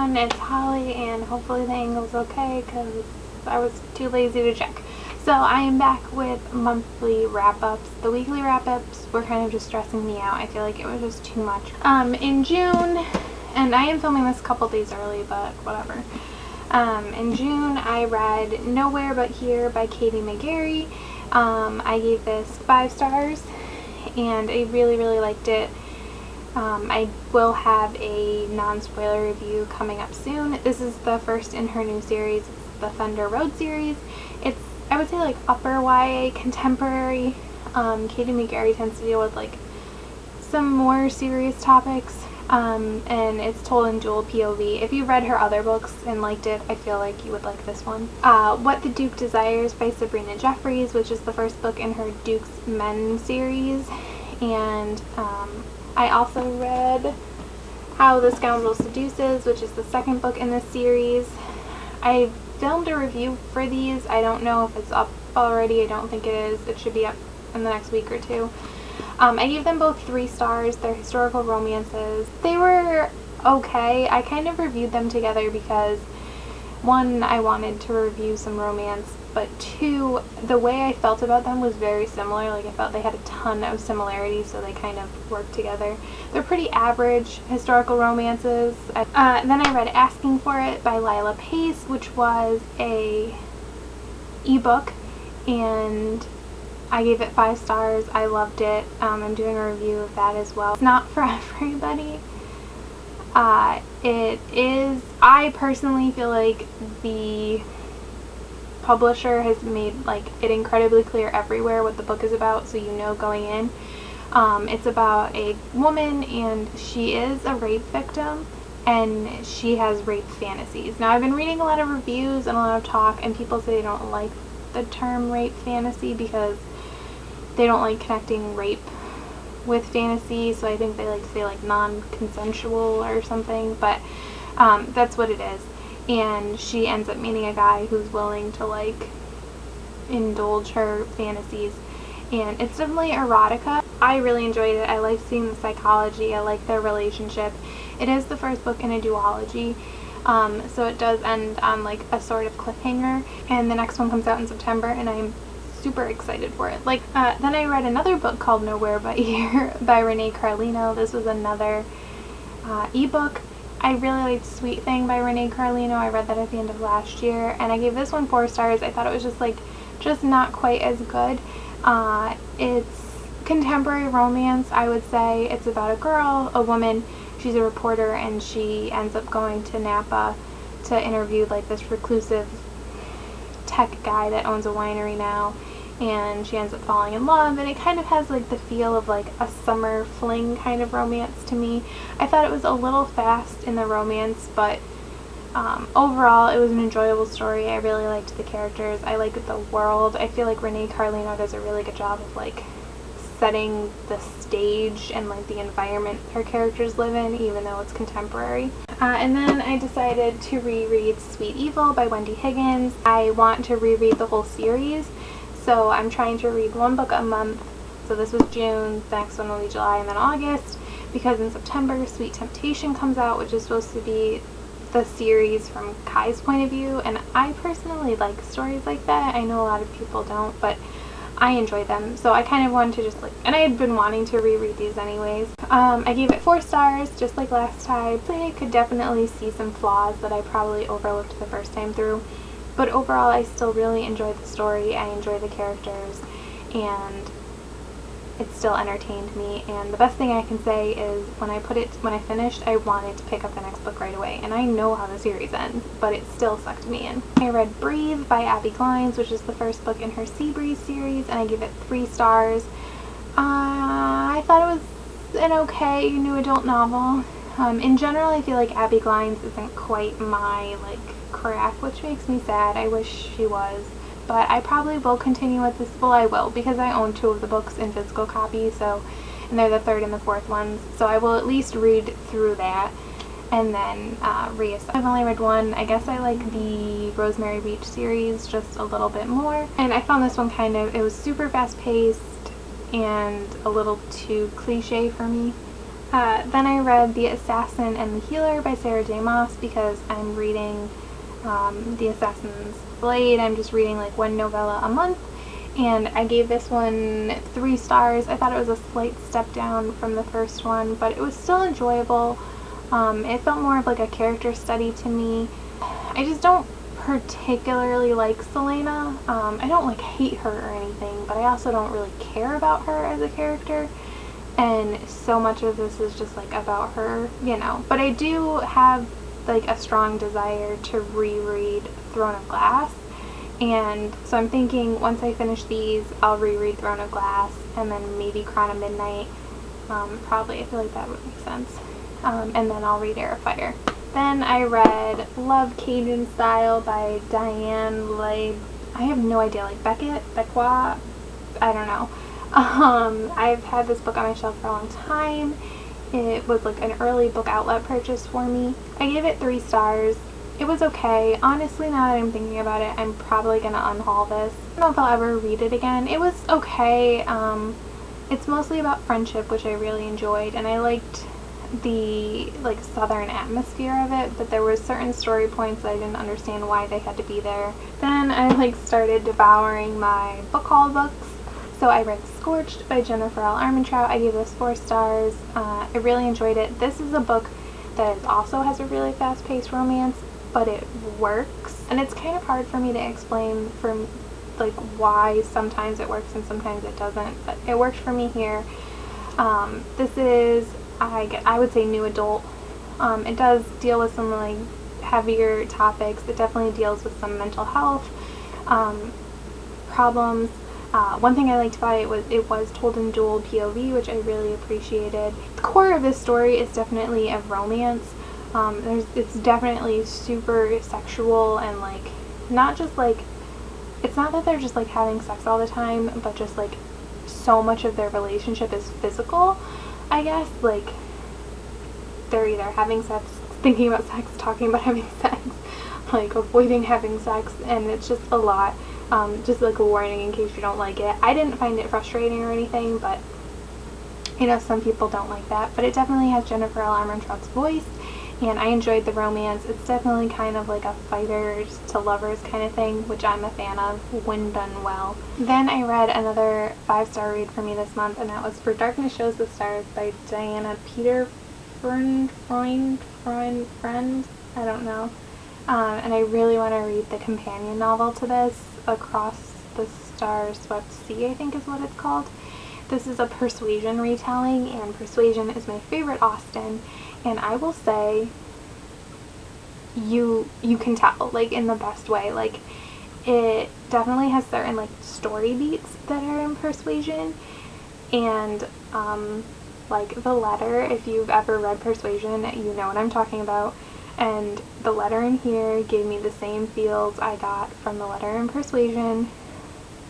everyone, it's Holly, and hopefully the angle's okay because I was too lazy to check. So I am back with monthly wrap-ups. The weekly wrap-ups were kind of just stressing me out. I feel like it was just too much. In June, and I am filming this a couple days early, but whatever. In June, I read Nowhere But Here by Katie McGarry. I gave this 5 stars, and I really liked it. I will have a non-spoiler review coming up soon. This is the first in her new series. It's the Thunder Road series. It's, I would say, like upper YA contemporary. Katie McGarry tends to deal with like some more serious topics, and it's told in dual POV. If you read her other books and liked it, I feel like you would like this one. What the Duke Desires by Sabrina Jeffries, which is the first book in her Duke's Men series, and I also read How the Scoundrel Seduces, which is the second book in this series. I filmed a review for these. I don't know if it's up already. I don't think it is. It should be up in the next week or two. I gave them both 3 stars. They're historical romances. They were okay. I kind of reviewed them together because 1, I wanted to review some romance, but 2, the way I felt about them was very similar. Like, I felt they had a ton of similarities, so they kind of worked together. They're pretty average historical romances. Then I read Asking for It by Lila Pace, which was a ebook, and I gave it 5 stars. I loved it. I'm doing a review of that as well. It's not for everybody. It is, I personally feel like the publisher has made like it incredibly clear everywhere what the book is about, so you know going in. It's about a woman, and she is a rape victim, and she has rape fantasies. Now, I've been reading a lot of reviews and a lot of talk, and people say they don't like the term rape fantasy because they don't like connecting rape with fantasy, so I think they like to say like non-consensual or something, but that's what it is. And she ends up meeting a guy who's willing to like indulge her fantasies, and it's definitely erotica. I really enjoyed it. I like seeing the psychology. I like their relationship. It is the first book in a duology, so it does end on like a sort of cliffhanger, and the next one comes out in September, and I'm super excited for it. Like, then I read another book called Nowhere But Here by Renee Carlino. This was another ebook. I really liked Sweet Thing by Renee Carlino. I read that at the end of last year, and I gave this one 4 stars. I thought it was just not quite as good. It's contemporary romance, I would say. It's about a girl, a woman. She's a reporter, and she ends up going to Napa to interview like this reclusive tech guy that owns a winery now, and she ends up falling in love, and it kind of has like the feel of like a summer fling kind of romance to me. I thought it was a little fast in the romance, but overall it was an enjoyable story. I really liked the characters. I liked the world. I feel like Renee Carlino does a really good job of like setting the stage and like the environment her characters live in, even though it's contemporary. And then I decided to reread Sweet Evil by Wendy Higgins. I want to reread the whole series, so I'm trying to read 1 book a month. So this was June, the next one will be July, and then August, because in September Sweet Temptation comes out, which is supposed to be the series from Kai's point of view, and I personally like stories like that. I know a lot of people don't, but I enjoy them, so I kind of wanted to just like, and I had been wanting to reread these anyways. I gave it 4 stars, just like last time. I could definitely see some flaws that I probably overlooked the first time through, but overall I still really enjoyed the story. I enjoy the characters, and it still entertained me. And the best thing I can say is when I finished, I wanted to pick up the next book right away, and I know how the series ends, but it still sucked me in. I read Breathe by Abby Glines, which is the first book in her Seabreeze series, and I gave it 3 stars. I thought it was an okay new adult novel. In general, I feel like Abby Glines isn't quite my like craft, which makes me sad. I wish she was. But I probably will continue with this. Well, I will, because I own 2 of the books in physical copies, so, and they're the 3rd and the 4th ones, so I will at least read through that and then reassess. I've only read 1. I guess I like the Rosemary Beach series just a little bit more, and I found this one it was super fast paced and a little too cliche for me. Then I read The Assassin and the Healer by Sarah J. Maas because I'm reading The Assassin's Blade. I'm just reading like one novella a month, and I gave this one 3 stars. I thought it was a slight step down from the first one, but it was still enjoyable. It felt more of like a character study to me. I just don't particularly like Selena. I don't like hate her or anything, but I also don't really care about her as a character, and so much of this is just like about her, you know. But I do have like a strong desire to reread Throne of Glass, and so I'm thinking once I finish these I'll reread Throne of Glass and then maybe Crown of Midnight. Probably, I feel like that would make sense. And then I'll read Heir of Fire. Then I read Love Cajun Style by Diane Leigh. I have no idea, like Becquois, I don't know. I've had this book on my shelf for a long time. It was like an early book outlet purchase for me. I gave it 3 stars. It was okay. Honestly, now that I'm thinking about it, I'm probably gonna unhaul this. I don't know if I'll ever read it again. It was okay. It's mostly about friendship, which I really enjoyed, and I liked the like southern atmosphere of it, but there were certain story points that I didn't understand why they had to be there. Then I like started devouring my book haul books. So I read Scorched by Jennifer L. Armentrout. I gave this 4 stars. I really enjoyed it. This is a book that also has a really fast-paced romance, but it works. And it's kind of hard for me to explain from like why sometimes it works and sometimes it doesn't, but it worked for me here. This is, I would say, new adult. It does deal with some like heavier topics. It definitely deals with some mental health problems. One thing I liked about it was told in dual POV, which I really appreciated. The core of this story is definitely a romance. It's definitely super sexual and like not just like, it's not that they're just like having sex all the time, but just like so much of their relationship is physical, I guess. Like they're either having sex, thinking about sex, talking about having sex, like avoiding having sex, and it's just a lot. Just like a warning in case you don't like it. I didn't find it frustrating or anything, but you know, some people don't like that. But it definitely has Jennifer L. Armentrout's voice, and I enjoyed the romance. It's definitely kind of like a fighters to lovers kind of thing, which I'm a fan of when done well. Then I read another 5-star read for me this month, and that was For Darkness Shows the Stars by Diana Peter Friend, I don't know. And I really want to read the companion novel to this, Across the Star-Swept Sea, I think is what it's called. This is a Persuasion retelling, and Persuasion is my favorite Austen, and I will say you can tell, like, in the best way. Like, it definitely has certain like story beats that are in Persuasion, and like the letter, if you've ever read Persuasion, you know what I'm talking about. And the letter in here gave me the same feels I got from the letter in Persuasion,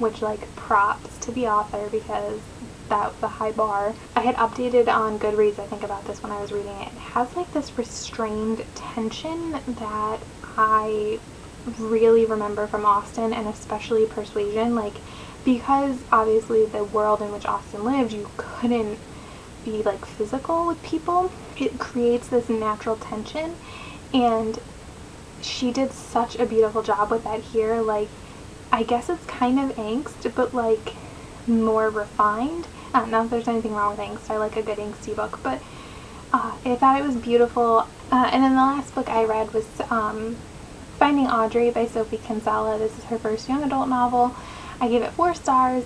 which, like, props to the author because that was a high bar. I had updated on Goodreads, I think, about this when I was reading it. It has like this restrained tension that I really remember from Austen, and especially Persuasion. Like, because obviously the world in which Austen lived, you couldn't be like physical with people. It creates this natural tension, and she did such a beautiful job with that here. Like, I guess it's kind of angst, but like more refined. I don't know if there's anything wrong with angst. I like a good angsty book, but I thought it was beautiful. And then the last book I read was Finding Audrey by Sophie Kinsella. This is her first young adult novel. I gave it 4 stars,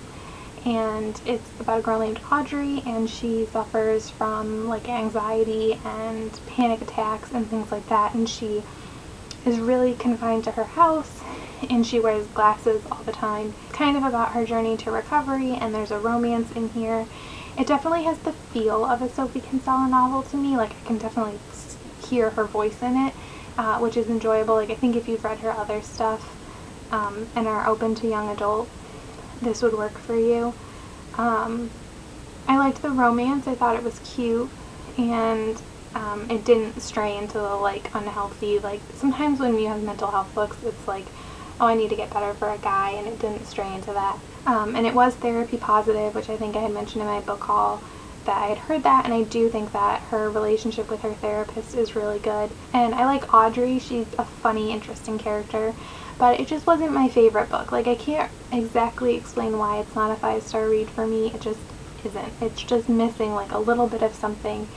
and it's about a girl named Audrey, and she suffers from like anxiety and panic attacks and things like that, and she is really confined to her house, and she wears glasses all the time. It's kind of about her journey to recovery, and there's a romance in here. It definitely has the feel of a Sophie Kinsella novel to me. Like, I can definitely hear her voice in it, which is enjoyable. Like, I think if you've read her other stuff and are open to young adult, this would work for you. I liked the romance. I thought it was cute, and it didn't stray into the like unhealthy, like sometimes when you have mental health books, it's like, oh, I need to get better for a guy, and it didn't stray into that. And it was therapy positive, which I think I had mentioned in my book haul. that I had heard that, and I do think that her relationship with her therapist is really good. And I like Audrey. She's a funny, interesting character, but it just wasn't my favorite book. Like, I can't exactly explain why it's not a 5-star read for me. It just isn't. It's just missing like a little bit of something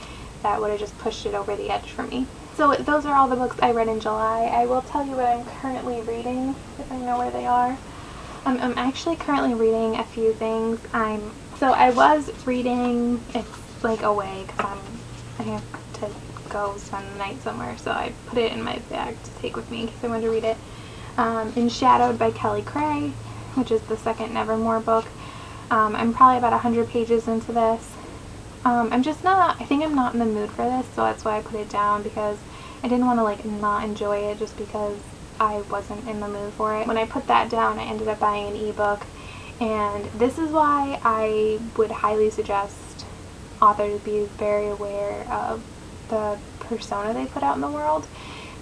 that would have just pushed it over the edge for me. So those are all the books I read in July. I will tell you what I'm currently reading, if I know where they are. I'm actually currently reading a few things. So I was reading, it's like away because I have to go spend the night somewhere, so I put it in my bag to take with me in case I wanted to read it. Enshadowed by Kelly Cray, which is the second Nevermore book. I'm probably about 100 pages into this. I think I'm not in the mood for this, so that's why I put it down, because I didn't want to like not enjoy it just because I wasn't in the mood for it. When I put that down, I ended up buying an ebook, and this is why I would highly suggest authors be very aware of the persona they put out in the world,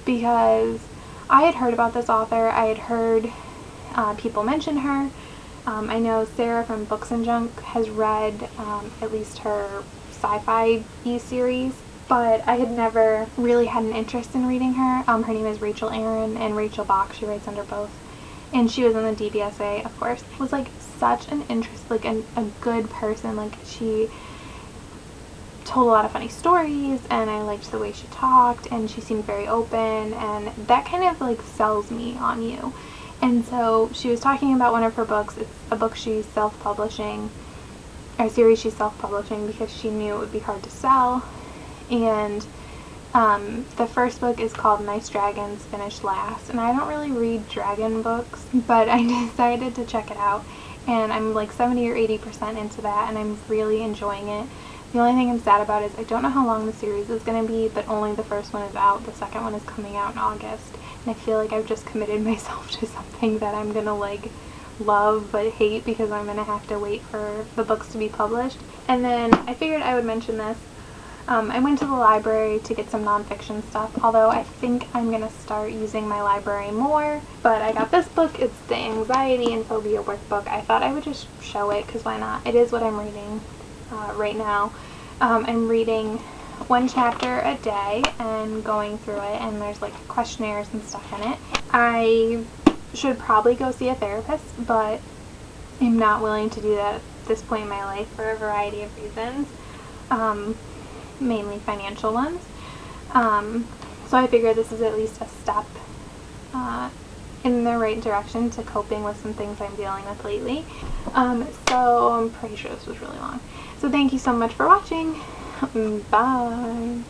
because I had heard about this author. I had heard people mention her. I know Sarah from Books and Junk has read at least her sci-fi series, but I had never really had an interest in reading her. Her name is Rachel Aaron and Rachel Bach. She writes under both. And she was in the DBSA, of course. Was like such an interest, like a good person. Like, she told a lot of funny stories, and I liked the way she talked, and she seemed very open, and that kind of like sells me on you. And so she was talking about one of her books. It's a book she's self-publishing, a series she's self-publishing because she knew it would be hard to sell. And the first book is called Nice Dragons Finish Last, and I don't really read dragon books, but I decided to check it out, and I'm like 70 or 80% into that, and I'm really enjoying it. The only thing I'm sad about is I don't know how long the series is going to be, but only the first one is out. The second one is coming out in August, and I feel like I've just committed myself to something that I'm going to like love but hate because I'm going to have to wait for the books to be published. And then I figured I would mention this. I went to the library to get some nonfiction stuff, although I think I'm going to start using my library more. But I got this book. It's the Anxiety and Phobia Workbook. I thought I would just show it because why not? It is what I'm reading right now. I'm reading one chapter a day and going through it, and there's like questionnaires and stuff in it. I should probably go see a therapist, but I'm not willing to do that at this point in my life for a variety of reasons. Mainly financial ones. So I figure this is at least a step in the right direction to coping with some things I'm dealing with lately. So I'm pretty sure this was really long. So thank you so much for watching. Bye.